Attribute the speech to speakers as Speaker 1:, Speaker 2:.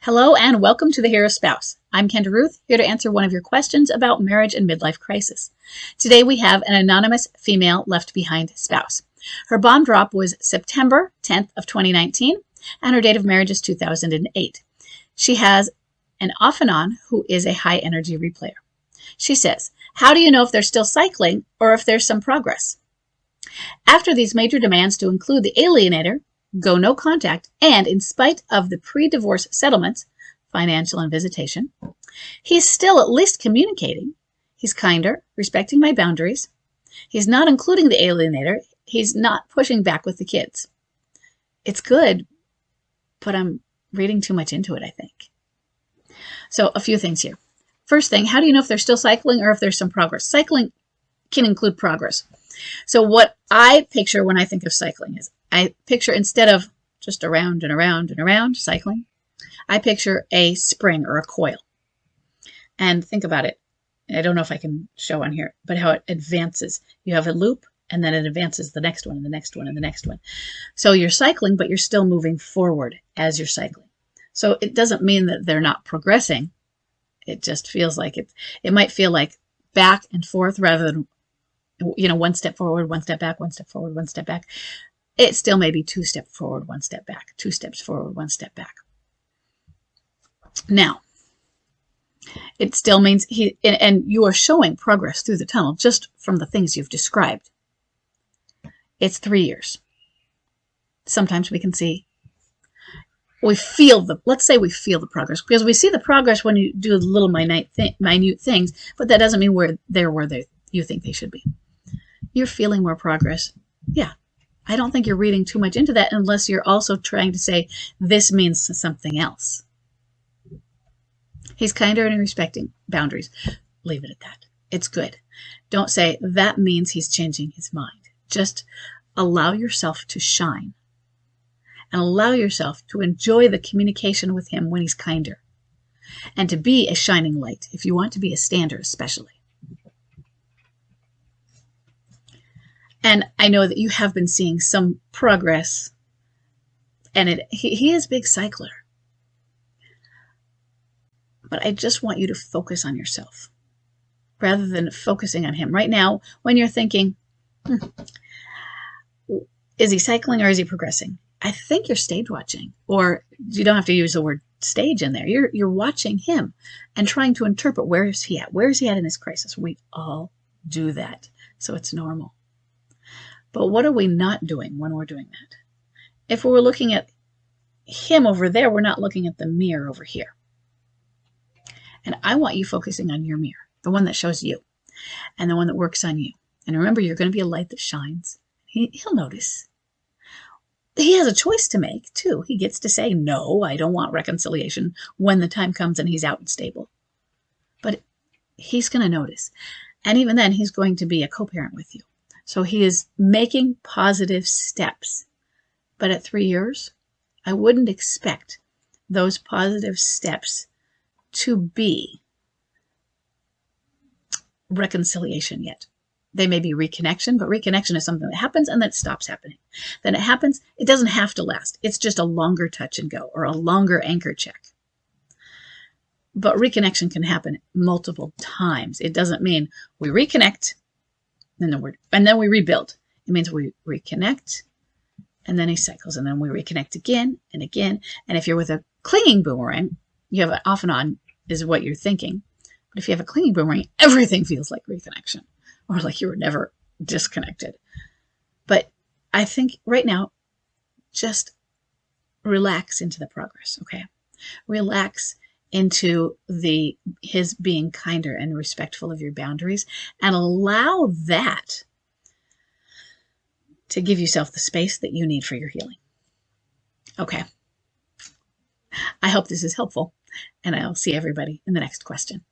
Speaker 1: Hello and welcome to The Hero Spouse. I'm Kendra Ruth, here to answer one of your questions about marriage and midlife crisis. Today we have an anonymous female left behind spouse. Her bomb drop was September 10th of 2019 and her date of marriage is 2008. She has an off and on who is a high energy replayer. She says, how do you know if they're still cycling or if there's some progress? After these major demands to include the alienator, go no contact, and in spite of the pre-divorce settlements, financial and visitation, he's still at least communicating. He's kinder, respecting my boundaries. He's not including the alienator. He's not pushing back with the kids. It's good, but I'm reading too much into it, I think. So a few things here. First thing, how do you know if they're still cycling or if there's some progress? Cycling can include progress. So what I picture when I think of cycling is I picture, instead of just around and around and around cycling, I picture a spring or a coil. And think about it. I don't know if I can show on here, but how it advances. You have a loop, and then it advances the next one, and the next one, and the next one. So you're cycling, but you're still moving forward as you're cycling. So it doesn't mean that they're not progressing. It just feels like it might feel like back and forth rather than, one step forward, one step back, one step forward, one step back. It still may be two steps forward, one step back, two steps forward, one step back. Now, it still means and you are showing progress through the tunnel just from the things you've described. It's 3 years. Sometimes we can see, let's say we feel the progress, because we see the progress when you do little minute things, but that doesn't mean they're where you think they should be. You're feeling more progress. Yeah. I don't think you're reading too much into that unless you're also trying to say this means something else. He's kinder and respecting boundaries. Leave it at that. It's good. Don't say that means he's changing his mind. Just allow yourself to shine and allow yourself to enjoy the communication with him when he's kinder and to be a shining light if you want to be a stander especially. And I know that you have been seeing some progress, and he is a big cycler. But I just want you to focus on yourself rather than focusing on him. Right now, when you're thinking, is he cycling or is he progressing? I think you're stage watching, or you don't have to use the word stage in there. You're watching him and trying to interpret, where is he at? Where is he at in his crisis? We all do that, so it's normal. But what are we not doing when we're doing that? If we're looking at him over there, we're not looking at the mirror over here. And I want you focusing on your mirror, the one that shows you, and the one that works on you. And remember, you're going to be a light that shines. He'll notice. He has a choice to make, too. He gets to say, no, I don't want reconciliation when the time comes and he's out and stable. But he's going to notice. And even then, he's going to be a co-parent with you. So he is making positive steps. But at 3 years, I wouldn't expect those positive steps to be reconciliation yet. They may be reconnection, but reconnection is something that happens and then it stops happening. Then it happens, it doesn't have to last. It's just a longer touch and go or a longer anchor check. But reconnection can happen multiple times. It doesn't mean we reconnect and then we rebuild. It means we reconnect, and then he cycles, and then we reconnect again and again. And if you're with a clinging boomerang, you have an off and on is what you're thinking. But if you have a clinging boomerang, everything feels like reconnection, or like you were never disconnected. But I think right now, just relax into the progress, okay? Relax into his being kinder and respectful of your boundaries, and allow that to give yourself the space that you need for your healing. Okay. I hope this is helpful, and I'll see everybody in the next question.